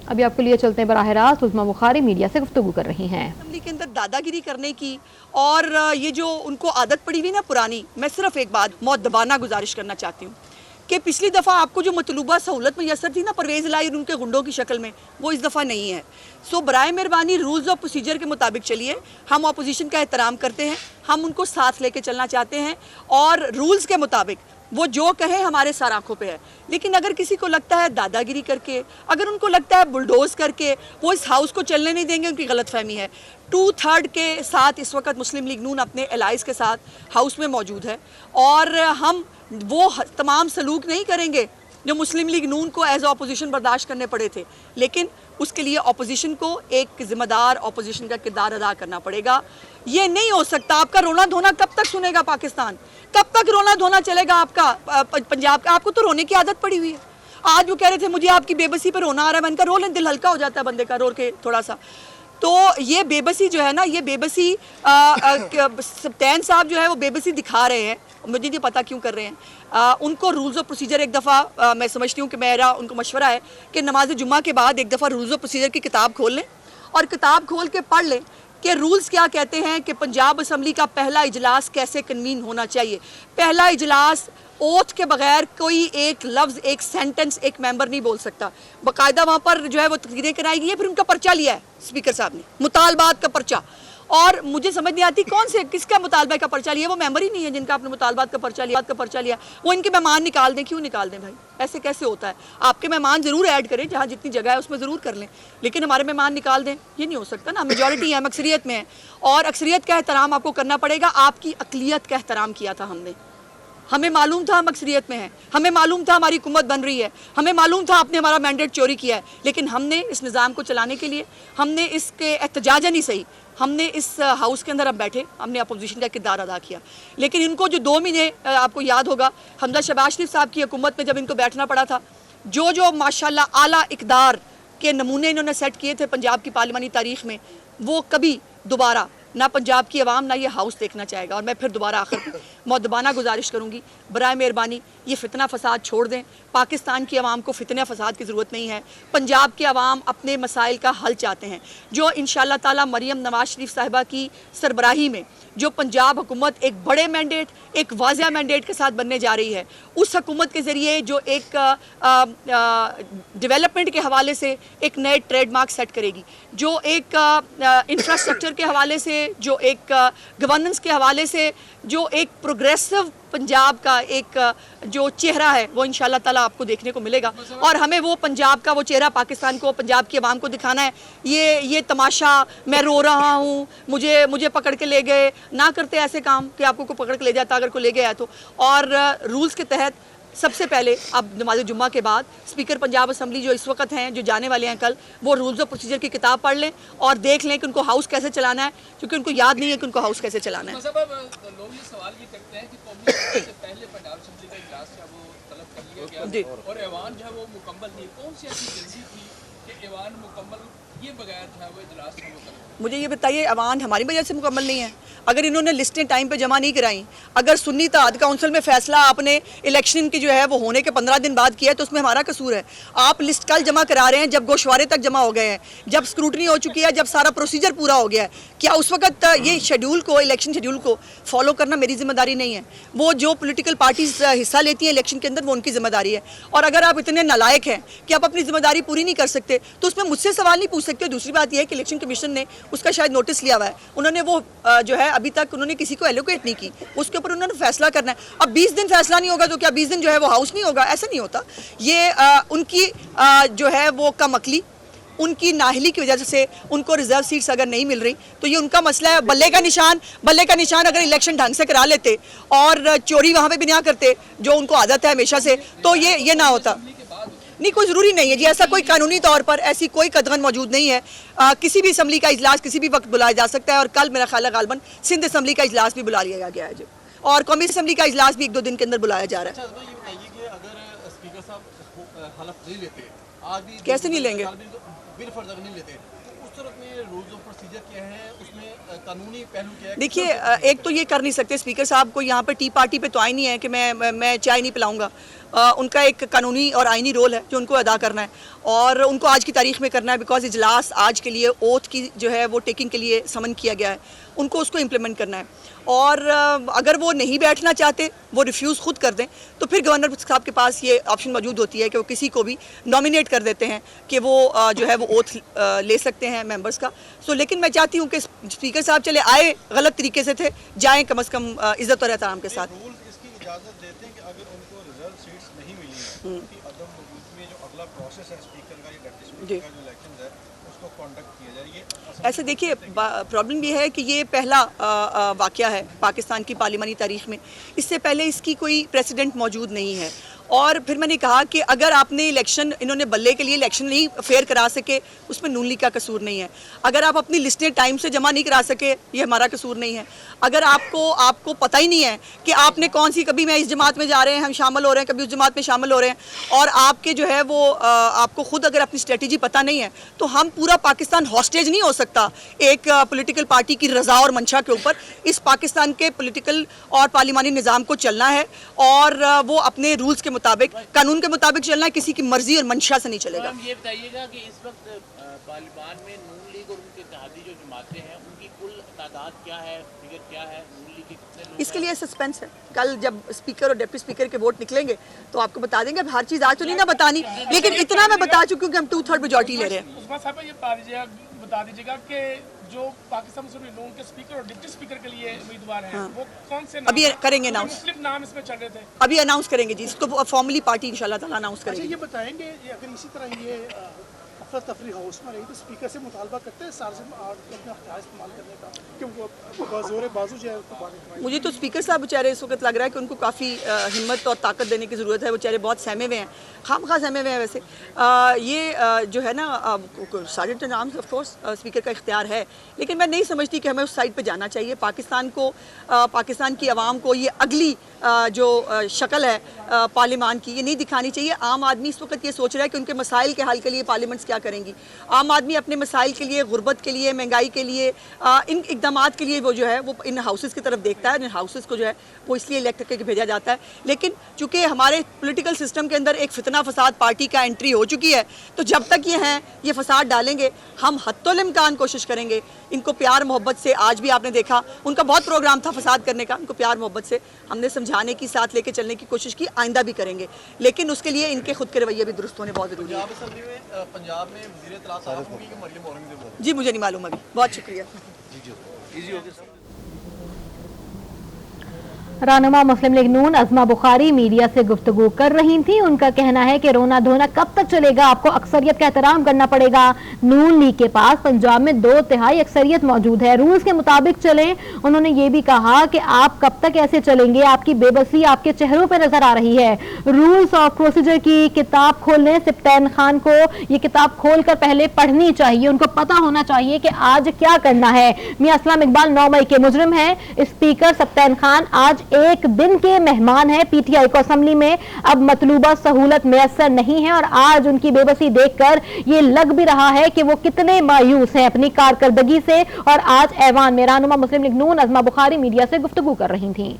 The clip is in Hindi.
अभी आपके लिए चलते हैं बराह रास्त। उस्मा बुखारी मीडिया से गुफ्तगू कर रही हैं। असेंबली के अंदर दादागिरी करने की और ये जो उनको आदत पड़ी हुई ना पुरानी, मैं सिर्फ एक बात मुअद्दबाना गुजारिश करना चाहती हूँ कि पिछली दफ़ा आपको जो मतलूबा सहूलत मैसर थी ना परवेज़ लाई और उनके गुंडों की शक्ल में, वो इस दफ़ा नहीं है। सो बराए मेहरबानी रूल्स ऑफ प्रोसीजर के मुताबिक चलिए। हम अपोजिशन का एहतराम करते हैं, हम उनको साथ लेके चलना चाहते हैं और रूल्स के मुताबिक वो जो कहें हमारे सर आंखों पे है। लेकिन अगर किसी को लगता है दादागिरी करके, अगर उनको लगता है बुलडोज करके वो इस हाउस को चलने नहीं देंगे, उनकी गलतफहमी है। 2/3 के साथ इस वक्त मुस्लिम लीग नून अपने एलाइज के साथ हाउस में मौजूद है और हम वो तमाम सलूक नहीं करेंगे जो मुस्लिम लीग नून को एज अपोजिशन बर्दाश्त करने पड़े थे। लेकिन उसके लिए अपोजिशन को एक जिम्मेदार अपोजिशन का किरदार अदा करना पड़ेगा। ये नहीं हो सकता। आपका रोना धोना कब तक सुनेगा पाकिस्तान? कब तक रोना धोना चलेगा आपका पंजाब का? आपको तो रोने की आदत पड़ी हुई है। आज वो कह रहे थे मुझे आपकी बेबसी पर रोना आ रहा है। मैंने कहा रो लें, दिल हल्का हो जाता है बंदे का रो के थोड़ा सा। तो ये बेबसी जो है ना, ये बेबसी सप्तान साहब जो है वो बेबसी दिखा रहे हैं, मुझे नहीं पता क्यों कर रहे हैं। उनको रूल्स ऑफ प्रोसीजर एक दफ़ा मैं समझती हूँ कि मेरा उनको मशवरा है कि नमाज जुम्मा के बाद एक दफ़ा रूल्स ऑफ प्रोसीजर की किताब खोल लें और किताब खोल के पढ़ लें कि रूल्स क्या कहते हैं कि पंजाब असम्बली का पहला इजलास कैसे कन्वीन होना चाहिए। पहला इजलास ओथ के बगैर कोई एक लफ्ज़, एक सेंटेंस एक मेंबर नहीं बोल सकता। बाकायदा वहाँ पर जो है वो तकरीरें कराई गई है, फिर उनका पर्चा लिया है स्पीकर साहब ने, मुतालबात का पर्चा। और मुझे समझ नहीं आती कौन से किसका मुतालबा का पर्चा लिया। वो मेंबर ही नहीं है जिनका आपने मुतालबात का पर्चा लिया। वो इनके मेहमान निकाल दें। क्यों निकाल दें भाई? ऐसे कैसे होता है? आपके मेहमान ज़रूर ऐड करें, जहाँ जितनी जगह है उसमें ज़रूर कर लें, लेकिन हमारे मेहमान निकाल दें, ये नहीं हो सकता ना। मेजॉरिटी है, हम अक्सरियत में है और अक्सरियत का एहतराम आपको करना पड़ेगा। आपकी अक़लियत का एहतराम किया था हमने। हमें मालूम था हम अक्सरियत में हैं, हमें मालूम था हमारी हुकूमत बन रही है, हमें मालूम था आपने हमारा मैंडेट चोरी किया है, लेकिन हमने इस निज़ाम को चलाने के लिए, हमने इसके एहतजाजन ही सही, हमने इस हाउस के अंदर अब बैठे, हमने अपोजिशन का किरदार अदा किया। लेकिन इनको जो 2 महीने, आपको याद होगा हमजा शहबाज शरीफ साहब की हुकूमत में जब इनको बैठना पड़ा था, जो माशाल्लाह आला इक़दार के नमूने इन्होंने सेट किए थे पंजाब की पार्लिमानी तारीख़ में, वो कभी दोबारा ना पंजाब की आवाम ना ये हाउस देखना चाहेगा। और मैं फिर दोबारा आखिर मुअद्दबाना गुजारिश करूँगी, बराए मेहरबानी ये फितना फसाद छोड़ दें। पाकिस्तान की आवाम को फितने फसाद की ज़रूरत नहीं है। पंजाब के आवाम अपने मसाइल का हल चाहते हैं, जो इंशाअल्लाह ताला मरियम नवाज शरीफ साहिबा की सरबराही में जो पंजाब हुकूमत एक बड़े मैंडेट, एक वाज़िया मैंडेट के साथ बनने जा रही है, उस हुकूमत के ज़रिए जो एक डेवलपमेंट के हवाले से एक नए ट्रेडमार्क सेट करेगी, जो एक इंफ्रास्ट्रक्चर के हवाले से, जो एक गवर्नेंस के हवाले से, जो एक प्रोग्रेसिव पंजाब का एक जो चेहरा है वो इंशाअल्लाह ताला आपको देखने को मिलेगा। और हमें वो पंजाब का वो चेहरा पाकिस्तान को, पंजाब की आवाम को दिखाना है। ये तमाशा, मैं रो रहा हूँ, मुझे पकड़ के ले गए, ना करते ऐसे काम कि आपको को पकड़ के ले जाता अगर कोई ले गया है तो। और रूल्स के तहत सबसे पहले अब नमाज जुम्मा के बाद स्पीकर पंजाब असम्बली जो इस वक्त हैं, जो जाने वाले हैं कल, वो रूल्स ऑफ प्रोसीजर की किताब पढ़ लें और देख लें कि उनको हाउस कैसे चलाना है, क्योंकि उनको याद नहीं है कि उनको हाउस कैसे चलाना है। लोग ये सवाल ये करते हैं कि कौमी से पहले पंजाब असम्बली का इजलास जो वो तलब कर लिया गया और ऐवान जो है वो मुकम्मल नहीं। कौन सी ऐसी एजेंसी थी कि ऐवान मुकम्मल ये बगैर था वो इजलास था? मुझे ये बताइए, ऐवान हमारी वजह से मुकम्मल नहीं है? अगर इन्होंने लिस्टें टाइम पे जमा नहीं कराई, अगर सुन्नी इत्तेहाद काउंसिल में फैसला आपने इलेक्शन की जो है वो होने के 15 दिन बाद किया है तो उसमें हमारा कसूर है? आप लिस्ट कल जमा करा रहे हैं जब गोशवारे तक जमा हो गए हैं, जब स्क्रूटनी हो चुकी है, जब सारा प्रोसीजर पूरा हो गया है। क्या उस वक्त ये शेड्यूल को, इलेक्शन शेड्यूल को फॉलो करना मेरी जिम्मेदारी नहीं है? वो जो पोलिटिकल पार्टीज हिस्सा लेती हैं इलेक्शन के अंदर वो उनकी जिम्मेदारी है। और अगर आप इतने नालायक हैं कि आप अपनी जिम्मेदारी पूरी नहीं कर सकते तो उसमें मुझसे सवाल नहीं पूछ सकते। दूसरी बात यह है कि इलेक्शन कमीशन ने उसका शायद नोटिस लिया हुआ है, उन्होंने वो जो है अभी तक उन्होंने किसी को एलोकेट नहीं की, उसके ऊपर उन्होंने फैसला करना है। अब 20 दिन फैसला नहीं होगा तो क्या 20 दिन जो है वो हाउस नहीं होगा? ऐसा नहीं होता। ये उनकी जो है वो कमअक्ली, उनकी नाहली की वजह से उनको रिजर्व सीट्स अगर नहीं मिल रही तो ये उनका मसला है। बल्ले का निशान अगर इलेक्शन ढंग से करा लेते और चोरी वहाँ पे भी ना करते जो उनको आदत है हमेशा से, तो ये ना होता। नहीं, कोई ज़रूरी नहीं है जी, ऐसा कोई कानूनी तौर पर ऐसी कोई कदगन मौजूद नहीं है। किसी भी असम्बली का इजलास किसी भी वक्त बुलाया जा सकता है और कल मेरा ख्याल है गालबन सिंध असम्बली का इजलास भी बुला लिया गया है जी, और कौमी असम्बली का इजलास भी 1-2 दिन के अंदर बुलाया जा रहा है। अच्छा, ये बताइए कि अगर स्पीकर साहब हलफ नहीं लेते, आज भी कैसे नहीं लेंगे? बिल फर्ज नहीं लेते, उस तरफ में रूल्स ऑफ प्रोसीजर क्या है, उसमें कानूनी पहलू क्या है? देखिए, एक तो ये कर नहीं सकते स्पीकर साहब को यहाँ पे टी पार्टी पे तो आए नहीं है कि मैं चाय नहीं पिलाऊंगा। उनका एक कानूनी और आइनी रोल है जो उनको अदा करना है, और उनको आज की तारीख में करना है, बिकॉज इजलास आज के लिए ओथ की जो है वो टेकिंग के लिए समन किया गया है, उनको उसको इम्प्लीमेंट करना है। और अगर वो नहीं बैठना चाहते, वो रिफ्यूज़ खुद कर दें, तो फिर गवर्नर साहब के पास ये ऑप्शन मौजूद होती है कि वो किसी को भी नॉमिनेट कर देते हैं कि वो जो है वो ओथ ले सकते हैं मेंबर्स का। सो लेकिन मैं चाहती हूँ कि स्पीकर साहब चले आए, गलत तरीके से थे, जाएँ कम से कम इज़्ज़त और एहतराम के साथ। रूल इसकी इजाज़त देते हैं कि अगर उनको रिजर्व सीट्स नहीं मिली हैं कि अदम वजूद में जो अगला प्रोसेस है स्पीकर का या डिप्टी स्पीकर का जो इलेक्शन है उसको कंडक्ट किया जाए। ये ऐसे देखिए, प्रॉब्लम ये है कि ये पहला वाक़या है पाकिस्तान की पार्लिमानी तारीख में, इससे पहले इसकी कोई प्रेसिडेंट मौजूद नहीं है। और फिर मैंने कहा कि अगर आपने इलेक्शन, इन्होंने बल्ले के लिए इलेक्शन नहीं फेयर करा सके, उसमें नून लीग का कसूर नहीं है। अगर आप अपनी लिस्टें टाइम से जमा नहीं करा सके, ये हमारा कसूर नहीं है। अगर आपको पता ही नहीं है कि आपने कौन सी, कभी मैं इस जमात में जा रहे हैं, हम शामिल हो रहे हैं, कभी उस जमात में शामिल हो रहे हैं, और आपके जो है वो आपको खुद अगर अपनी स्ट्रेटजी पता नहीं है, तो हम पूरा पाकिस्तान हॉस्टेज नहीं हो सकता एक पॉलिटिकल पार्टी की रज़ा और मंशा के ऊपर। इस पाकिस्तान के पॉलिटिकल और पार्लिमानी निज़ाम को चलना है, और वो अपने रूल्स के मुताबिक, कानून के मुताबिक चलना है, किसी की मर्जी और मंशा से नहीं चलेगा। ये बताइएगा कि इस वक्त पार्लियामेंट में नून लीग और उनके इत्तेहादी जो जमातें हैं उनकी कुल तादाद क्या है, फिगर क्या है, नून लीग के कितने लोग? इसके लिए सस्पेंस है। कल जब स्पीकर और डिप्टी स्पीकर के वोट निकलेंगे तो आपको बता देंगे। अब हर चीज़ आज तो नहीं ना बतानी, लेकिन इतना मैं बता चुकी हूँ कि हम 2/3 मेजॉरिटी ले रहे हैं। उस्मान साहब ये बता दीजिएगा कि जो पाकिस्तान मुस्लिम लीग के स्पीकर और डिप्टी स्पीकर के लिए उम्मीदवार हैं, वो कौन से नाम? अभी करेंगे अनाउंस, मुस्लिम नाम इसमें चल रहे थे, अभी अनाउंस करेंगे जी, इसको फॉर्मली पार्टी इंशाल्लाह ताला अनाउंस अच्छा, करेगी। ये बताएंगे ये अगर इसी तरह ये अफरा तफरी हाउस में रही तो स्पीकर से मुतालबा करते हैं सारे से अपना अख्तियार इस्तेमाल करने का, क्योंकि जोर बाजू जो है उसको बाहर करवाएं। मुझे तो स्पीकर साहब बेचारे इस वक्त लग रहा है कि उनको काफ़ी हिम्मत और ताकत देने की ज़रूरत है। वो बेचारे बहुत सहमे हुए हैं, खामखा सहमे हुए हैं। वैसे ये जो है ना, साजिद नाम ऑफ कोर्स स्पीकर का इख्तियार है, लेकिन मैं नहीं समझती कि हमें उस साइड पे जाना चाहिए। पाकिस्तान को, पाकिस्तान की आवाम को ये अगली जो शक्ल है पार्लियामान की, ये नहीं दिखानी चाहिए। आम आदमी इस वक्त ये सोच रहा है कि उनके मसाइल के हल के लिए पार्लियामेंट्स क्या करेंगी। आम आदमी अपने मसाइल के लिए, गुर्बत के लिए, महंगाई के लिए, इन इकदामात के लिए वो जो है वो इन हाउसेस की तरफ देखता है। इन हाउसेस को जो है वो इसलिए इलेक्ट करके भेजा जाता है। लेकिन चूँकि हमारे पॉलिटिकल सिस्टम के अंदर एक फितना फसाद पार्टी का एंट्री हो चुकी है, तो जब तक ये हैं ये फसाद डालेंगे, हम हत्तुल इम्कान कोशिश करेंगे इनको प्यार मोहब्बत से। आज भी आपने देखा उनका बहुत प्रोग्राम था फसाद करने का, उनको प्यार मोहब्बत से हमने समझाने की, साथ लेके चलने की कोशिश की, आइंदा भी करेंगे। लेकिन उसके लिए इनके खुद के रवैये भी दुरुस्त होने बहुत ज़रूरी है। पंजाब में वज़ीर इत्तलात साहब होंगी कि मरियम औरंगज़ेब? जी मुझे नहीं मालूम अभी, बहुत शुक्रिया। रहनुमा मुस्लिम लीग नून अज़मा बुखारी मीडिया से गुफ्तगू कर रही थी। उनका कहना है कि रोना धोना कब तक चलेगा, आपको अक्सरियत का एहतराम करना पड़ेगा। नून लीग के पास पंजाब में 2/3 अक्सरियत मौजूद है, रूल्स के मुताबिक चलें। उन्होंने ये भी कहा कि आप कब तक ऐसे चलेंगे, आपकी बेबसी आपके चेहरों पर नजर आ रही है। रूल्स ऑफ प्रोसीजर की किताब खोलने, सप्तान खान को ये किताब खोलकर पहले पढ़नी चाहिए, उनको पता होना चाहिए कि आज क्या करना है। मियां असलम इकबाल 9 मई के मुजरिम है। स्पीकर सप्तान खान आज एक दिन के मेहमान है पीटीआई को असेंबली में। अब मतलूबा सहूलत मैसर नहीं है और आज उनकी बेबसी देखकर ये लग भी रहा है कि वो कितने मायूस हैं अपनी कारकर्दगी से। और आज ऐवान में रहनुमा मुस्लिम लीग नून अज़मा बुखारी मीडिया से गुफ्तगू कर रही थी।